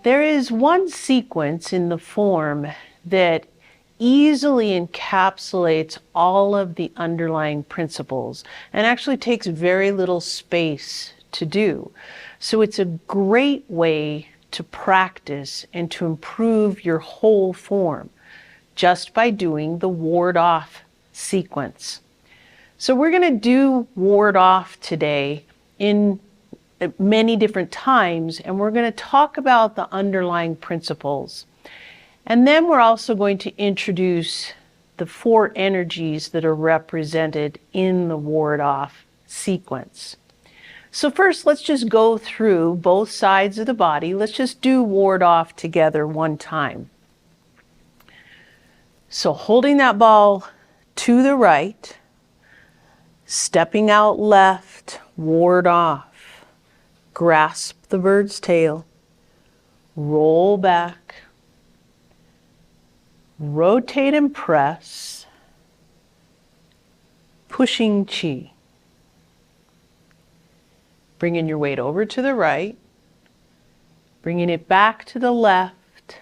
There is one sequence in the form that easily encapsulates all of the underlying principles and actually takes very little space to do. So it's a great way to practice and to improve your whole form just by doing the ward off sequence. So we're going to do ward off today in many different times, and we're going to talk about the underlying principles. And then we're also going to introduce the 4 energies that are represented in the ward off sequence. So first, let's just go through both sides of the body. Let's just do ward off together one time. So holding that ball to the right, stepping out left, ward off, grasp the bird's tail, roll back, rotate and press, pushing chi. Bringing your weight over to the right, bringing it back to the left,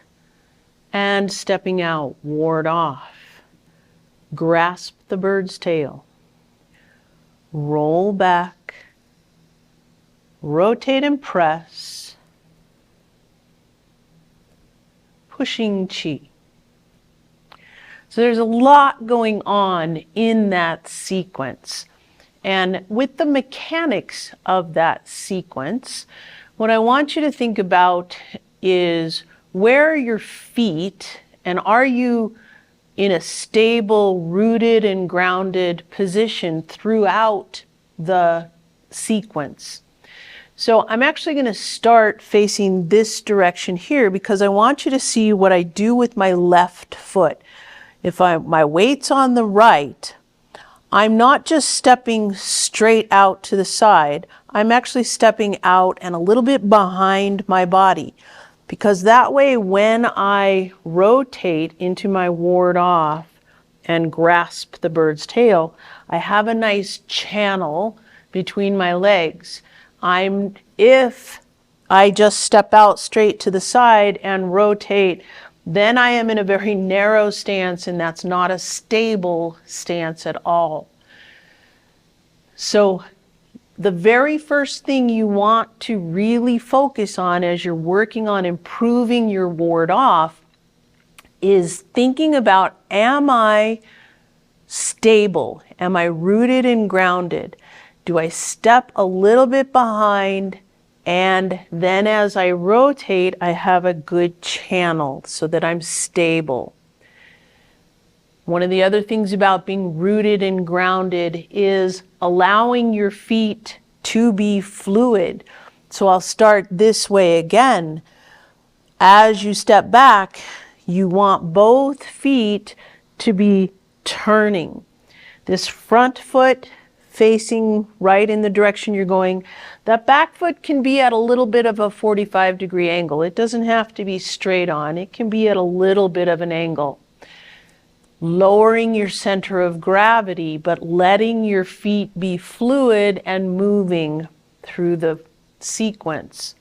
and stepping out, ward off. Grasp the bird's tail. Roll back, rotate and press, pushing chi. So there's a lot going on in that sequence. And with the mechanics of that sequence, what I want you to think about is where are your feet, and are you in a stable, rooted and grounded position throughout the sequence. So I'm actually going to start facing this direction here because I want you to see what I do with my left foot. If my weight's on the right, I'm not just stepping straight out to the side, I'm actually stepping out and a little bit behind my body. Because that way when I rotate into my ward off and grasp the bird's tail, I have a nice channel between my legs. If I just step out straight to the side and rotate, then I am in a very narrow stance, and that's not a stable stance at all. So the very first thing you want to really focus on as you're working on improving your ward off is thinking about, am I stable? Am I rooted and grounded? Do I step a little bit behind, and then as I rotate, I have a good channel so that I'm stable? One of the other things about being rooted and grounded is allowing your feet to be fluid. So I'll start this way again. As you step back, you want both feet to be turning. This front foot facing right in the direction you're going. That back foot can be at a little bit of a 45-degree angle. It doesn't have to be straight on. It can be at a little bit of an angle. Lowering your center of gravity, but letting your feet be fluid and moving through the sequence.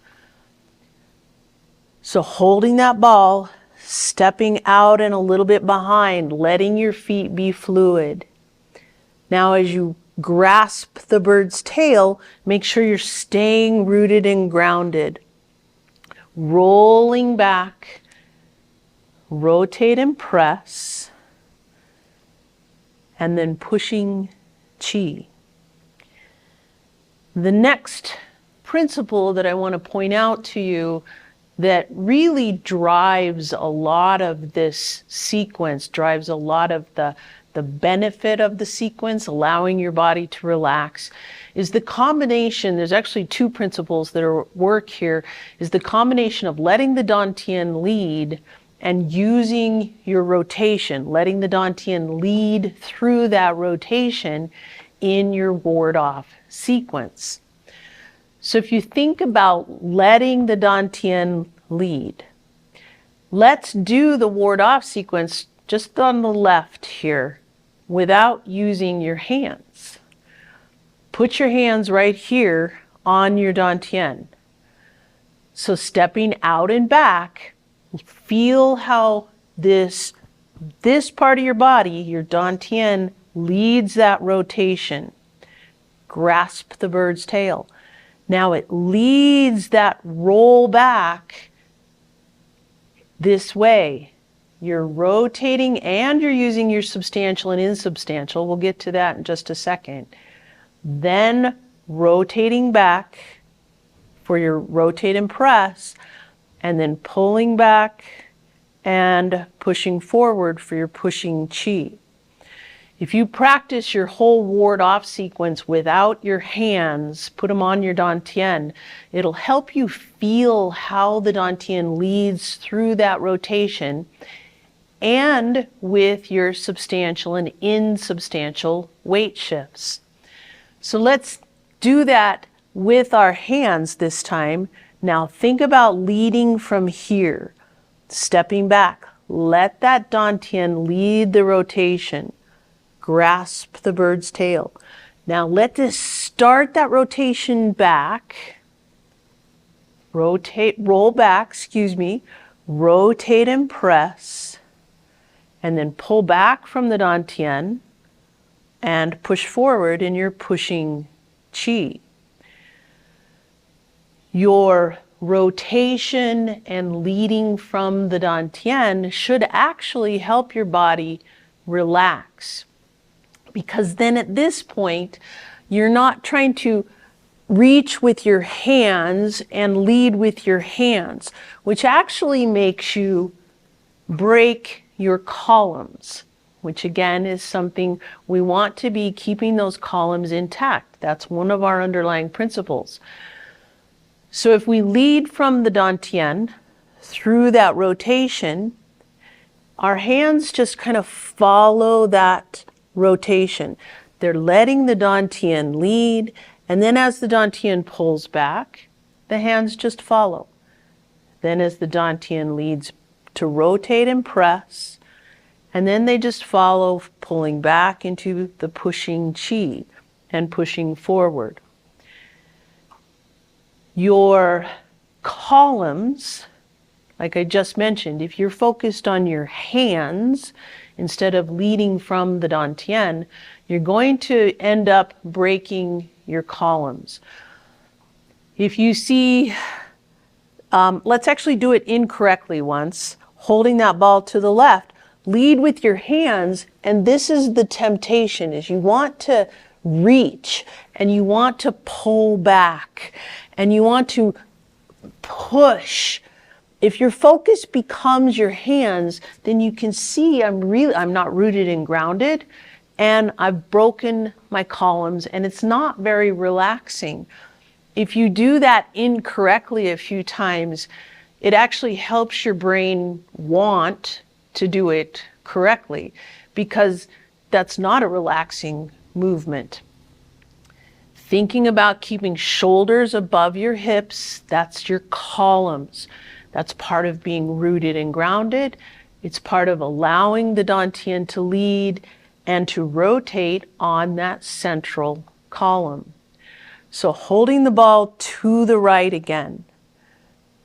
So holding that ball, stepping out and a little bit behind, letting your feet be fluid. Now as you grasp the bird's tail, make sure you're staying rooted and grounded. Rolling back, rotate and press, and then pushing chi. The next principle that I want to point out to you that really drives a lot of this sequence, drives a lot of the benefit of the sequence, allowing your body to relax, is the combination. There's actually 2 principles that are at work here, is the combination of letting the dantian lead and using your rotation, letting the dantian lead through that rotation in your ward off sequence. So if you think about letting the dantian lead, let's do the ward off sequence just on the left here without using your hands. Put your hands right here on your dantian. So stepping out and back, feel how this part of your body, your dantian, leads that rotation. Grasp the bird's tail. Now it leads that roll back this way. You're rotating and you're using your substantial and insubstantial. We'll get to that in just a second. Then rotating back for your rotate and press, and then pulling back and pushing forward for your pushing chi. If you practice your whole ward-off sequence without your hands, put them on your dantian, it'll help you feel how the dantian leads through that rotation and with your substantial and insubstantial weight shifts. So let's do that with our hands this time. Now think about leading from here, stepping back. Let that dantian lead the rotation. Grasp the bird's tail. Now let this start that rotation back. Roll back, rotate and press, and then pull back from the dantian and push forward in your pushing chi. Your rotation and leading from the dantian should actually help your body relax. Because then at this point, you're not trying to reach with your hands and lead with your hands, which actually makes you break your columns, which again is something we want to be keeping those columns intact. That's one of our underlying principles. So if we lead from the dantian through that rotation, our hands just kind of follow that rotation. They're letting the dantian lead, and then as the dantian pulls back, the hands just follow. Then as the dantian leads to rotate and press, and then they just follow, pulling back into the pushing chi and pushing forward. Your columns, like I just mentioned, if you're focused on your hands instead of leading from the dantian, you're going to end up breaking your columns. If you see, let's actually do it incorrectly once. Holding that ball to the left, lead with your hands, and this is the temptation, is you want to reach and you want to pull back and you want to push. If your focus becomes your hands, then you can see I'm not rooted and grounded, and I've broken my columns, and it's not very relaxing. If you do that incorrectly a few times, it actually helps your brain want to do it correctly, because that's not a relaxing movement. Thinking about keeping shoulders above your hips, that's your columns. That's part of being rooted and grounded. It's part of allowing the dantian to lead and to rotate on that central column. So holding the ball to the right again,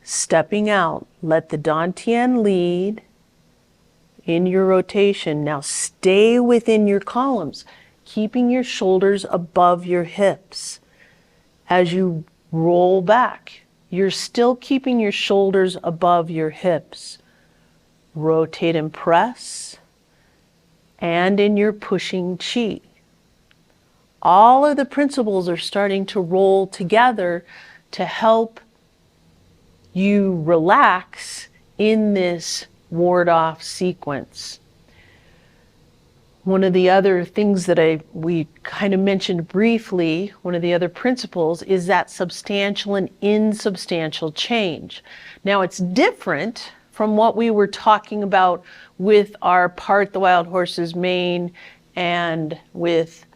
stepping out, let the dantian lead in your rotation. Now stay within your columns, keeping your shoulders above your hips. As you roll back, you're still keeping your shoulders above your hips. Rotate and press, and in your pushing chi. All of the principles are starting to roll together to help you relax in this ward-off sequence. One of the other things that we kind of mentioned briefly, one of the other principles, is that substantial and insubstantial change. Now it's different from what we were talking about with our part the wild horse's mane and with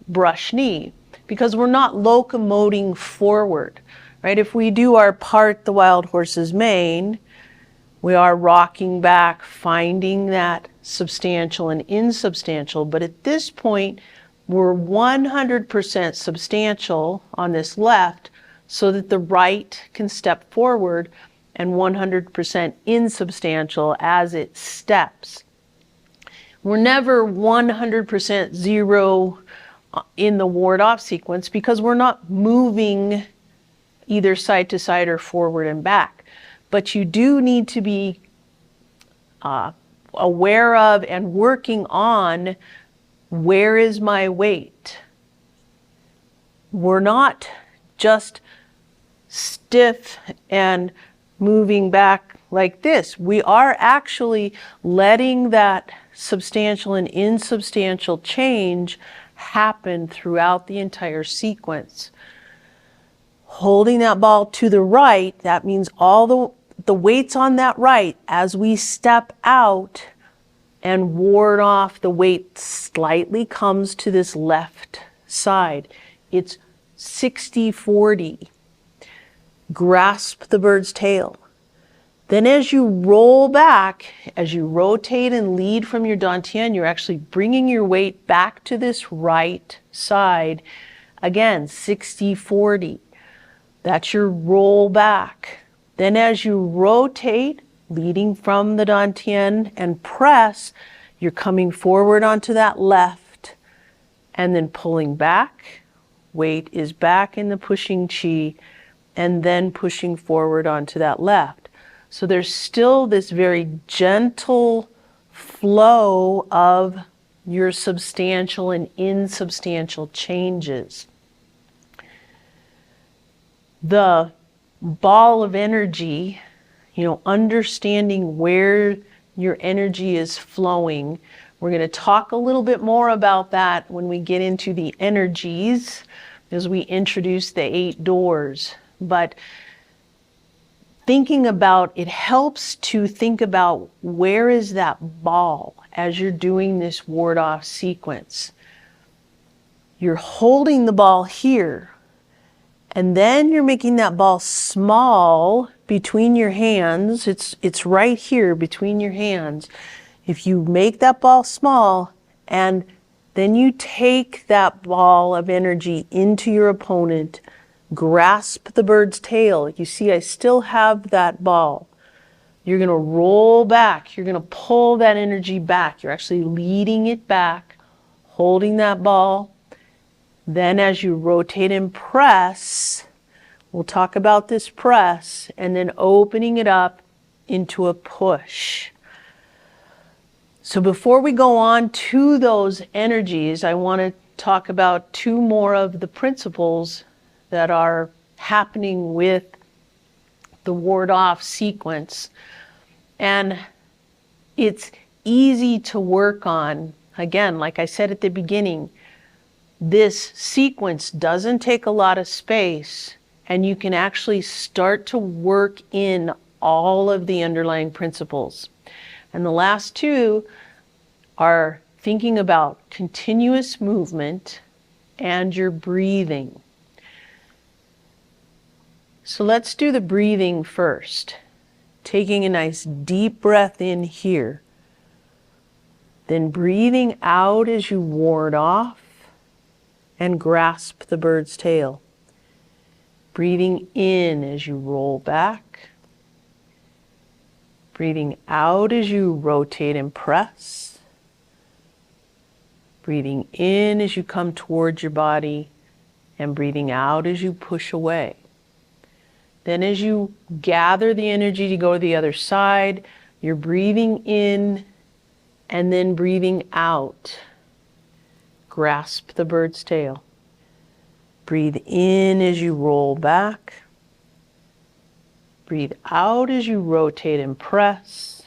brush knee, because we're not locomoting forward, right? If we do our part the wild horse's mane, we are rocking back, finding that substantial and insubstantial, but at this point, we're 100% substantial on this left, so that the right can step forward, and 100% insubstantial as it steps. We're never 100% zero in the ward-off sequence because we're not moving either side to side or forward and back. But you do need to be aware of and working on, where is my weight? We're not just stiff and moving back like this. We are actually letting that substantial and insubstantial change happen throughout the entire sequence. Holding that ball to the right, that means all the weight's on that right. As we step out and ward off, the weight slightly comes to this left side. It's 60-40. Grasp the bird's tail. Then as you roll back, as you rotate and lead from your dantian, you're actually bringing your weight back to this right side. Again, 60-40. That's your roll back. Then as you rotate, leading from the dantian and press, you're coming forward onto that left and then pulling back. Weight is back in the pushing chi and then pushing forward onto that left. So there's still this very gentle flow of your substantial and insubstantial changes. The ball of energy, understanding where your energy is flowing. We're going to talk a little bit more about that when we get into the energies, as we introduce the 8 doors. But thinking about it helps to think about, where is that ball as you're doing this ward-off sequence. You're holding the ball here, and then you're making that ball small between your hands. It's right here between your hands. If you make that ball small, and then you take that ball of energy into your opponent, grasp the bird's tail. You see, I still have that ball. You're going to roll back. You're going to pull that energy back. You're actually leading it back, holding that ball. Then as you rotate and press, we'll talk about this press, and then opening it up into a push. So before we go on to those energies, I want to talk about 2 more of the principles that are happening with the ward-off sequence. And it's easy to work on. Again, like I said at the beginning, this sequence doesn't take a lot of space, and you can actually start to work in all of the underlying principles. And the last 2 are thinking about continuous movement and your breathing. So let's do the breathing first. Taking a nice deep breath in here. Then breathing out as you ward off and grasp the bird's tail. Breathing in as you roll back. Breathing out as you rotate and press. Breathing in as you come towards your body, and breathing out as you push away. Then as you gather the energy to go to the other side, you're breathing in and then breathing out. Grasp the bird's tail. Breathe in as you roll back. Breathe out as you rotate and press.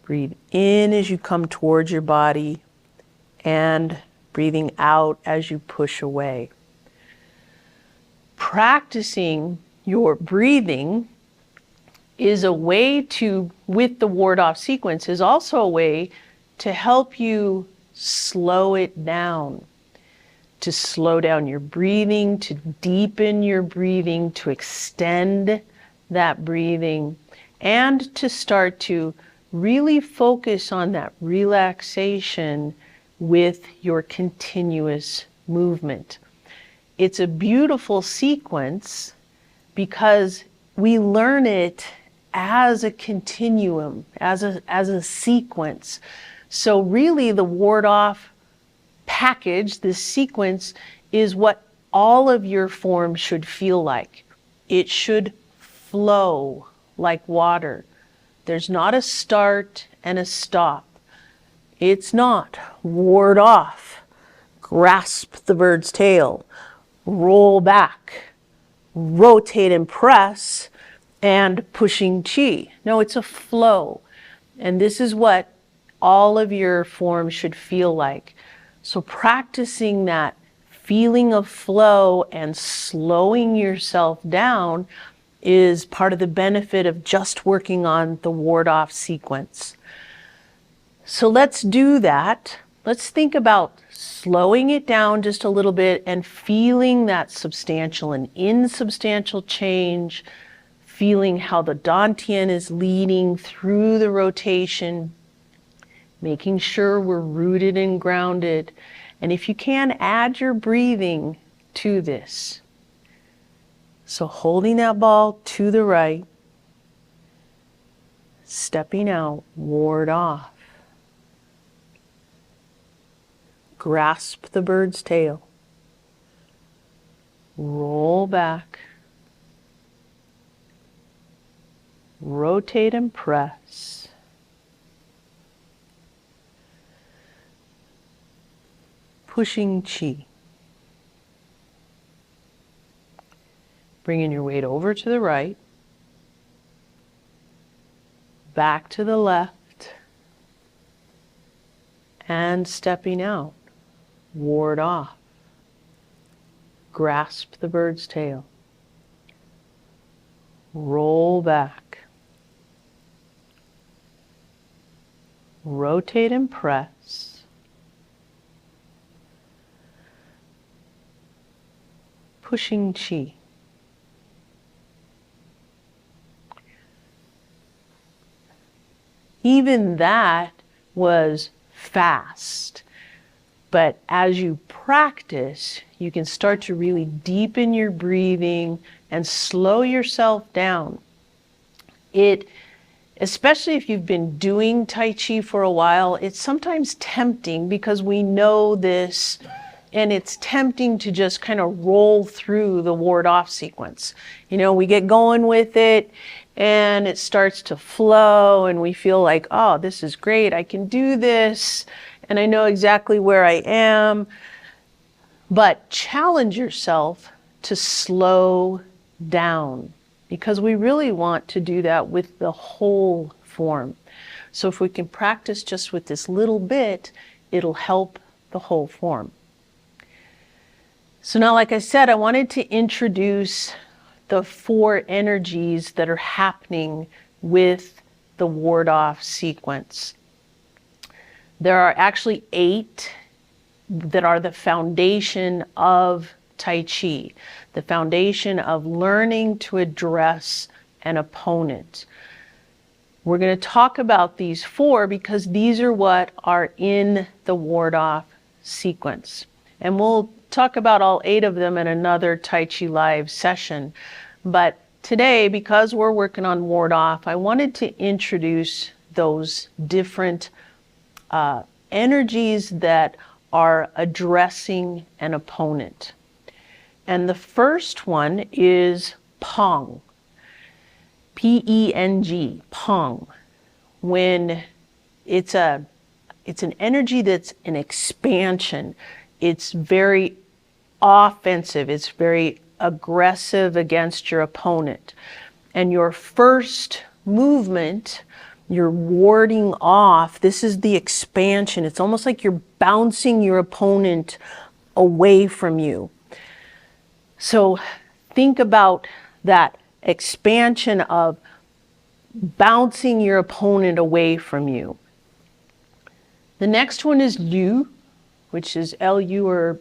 Breathe in as you come towards your body, and breathing out as you push away. Practicing your breathing is a way to, with the ward-off sequence, is also a way to help you slow it down, to slow down your breathing, to deepen your breathing, to extend that breathing, and to start to really focus on that relaxation with your continuous movement. it's a beautiful sequence because we learn it as a continuum, as a sequence. So really the ward off package, this sequence, is what all of your forms should feel like. It should flow like water. There's not a start and a stop. It's not ward off, grasp the bird's tail, roll back, rotate and press, and pushing chi. No, it's a flow. And this is what all of your forms should feel like. So practicing that feeling of flow and slowing yourself down is part of the benefit of just working on the ward-off sequence. So let's do that. Let's think about slowing it down just a little bit and feeling that substantial and insubstantial change, feeling how the dantian is leading through the rotation, making sure we're rooted and grounded. And if you can, add your breathing to this. So holding that ball to the right, stepping out, ward off. Grasp the bird's tail. Roll back. Rotate and press. Pushing chi. Bringing your weight over to the right, back to the left, and stepping out. Ward off. Grasp the bird's tail. Roll back. Rotate and press. Pushing chi. Even that was fast. But as you practice, you can start to really deepen your breathing and slow yourself down. Especially if you've been doing Tai Chi for a while, it's sometimes tempting because we know this, and it's tempting to just kind of roll through the ward-off sequence. You know, we get going with it, and it starts to flow, and we feel like, oh, this is great, I can do this, and I know exactly where I am. But challenge yourself to slow down, because we really want to do that with the whole form. So if we can practice just with this little bit, it'll help the whole form. So now, like I said, I wanted to introduce the 4 energies that are happening with the ward-off sequence. There are actually 8 that are the foundation of Tai Chi, the foundation of learning to address an opponent. We're going to talk about these 4 because these are what are in the ward-off sequence. And we'll talk about all 8 of them in another Tai Chi Live session. But today, because we're working on ward-off, I wanted to introduce those different energies that are addressing an opponent. And the first one is Peng. P-E-N-G, Peng. When it's an energy that's an expansion. It's very offensive. It's very aggressive against your opponent. And your first movement, you're warding off. This is the expansion. It's almost like you're bouncing your opponent away from you. So think about that expansion of bouncing your opponent away from you. The next one is Liu, which is L-U, or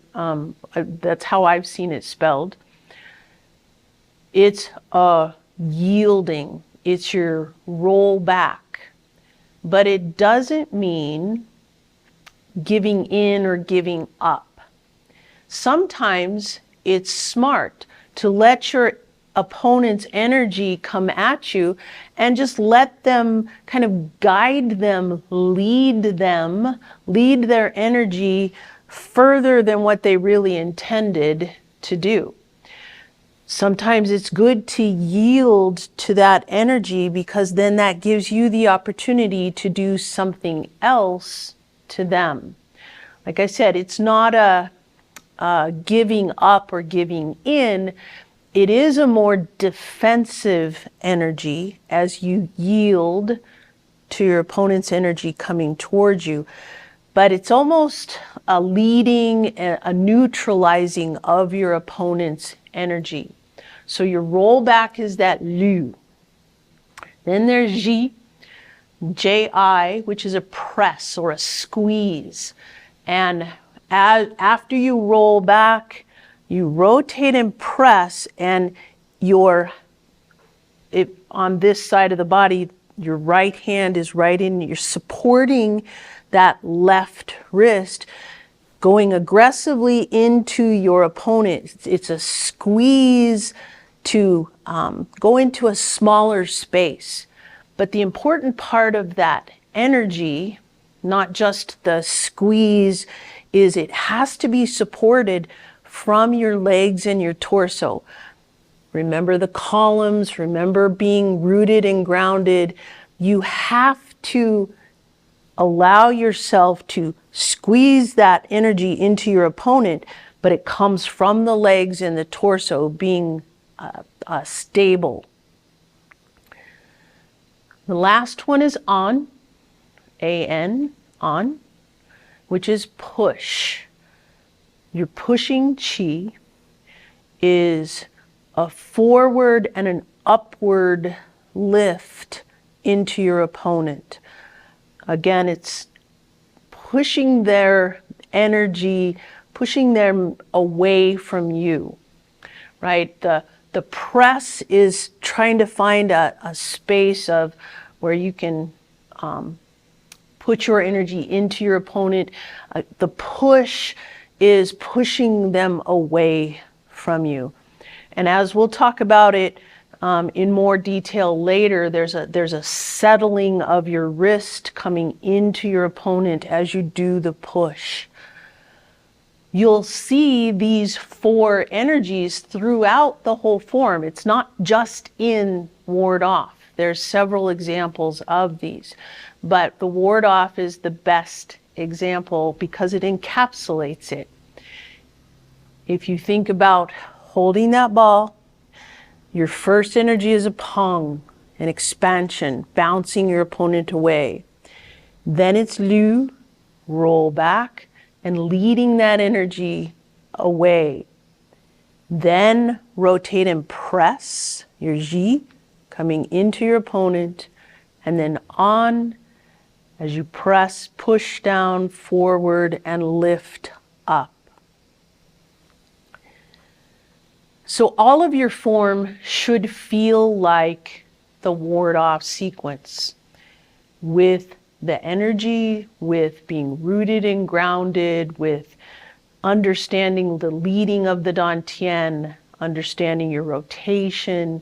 that's how I've seen it spelled. It's a yielding. It's your roll back. But it doesn't mean giving in or giving up. Sometimes it's smart to let your opponent's energy come at you and just let them kind of guide them, lead their energy further than what they really intended to do. Sometimes it's good to yield to that energy because then that gives you the opportunity to do something else to them. Like I said, it's not a giving up or giving in. It is a more defensive energy as you yield to your opponent's energy coming towards you. But it's almost a leading, a neutralizing of your opponent's energy. So your rollback is that Lu. Then there's Ji, Ji, which is a press or a squeeze. And after you roll back, you rotate and press, and on this side of the body, your right hand is right in, you're supporting that left wrist, going aggressively into your opponent. It's a squeeze to go into a smaller space. But the important part of that energy, not just the squeeze, is it has to be supported from your legs and your torso. Remember the columns, remember being rooted and grounded. You have to allow yourself to squeeze that energy into your opponent, but it comes from the legs and the torso being stable. The last one is on, A-N, on, which is push. Your pushing chi is a forward and an upward lift into your opponent. Again, it's pushing their energy, pushing them away from you, right? The press is trying to find a space of where you can put your energy into your opponent. The push is pushing them away from you. And as we'll talk about it in more detail later, there's a settling of your wrist coming into your opponent as you do the push. You'll see these four energies throughout the whole form. It's not just in ward off. There's several examples of these, but the ward off is the best example because it encapsulates it. If you think about holding that ball, your first energy is a pong, an expansion, bouncing your opponent away. Then it's Lu, roll back, and leading that energy away. Then rotate and press your Ji, coming into your opponent, and then on as you press, push down, forward, and lift up. So all of your form should feel like the ward-off sequence, with the energy, with being rooted and grounded, with understanding the leading of the dantian, understanding your rotation,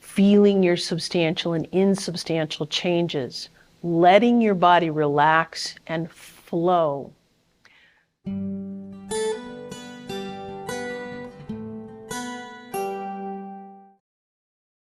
feeling your substantial and insubstantial changes, letting your body relax and flow.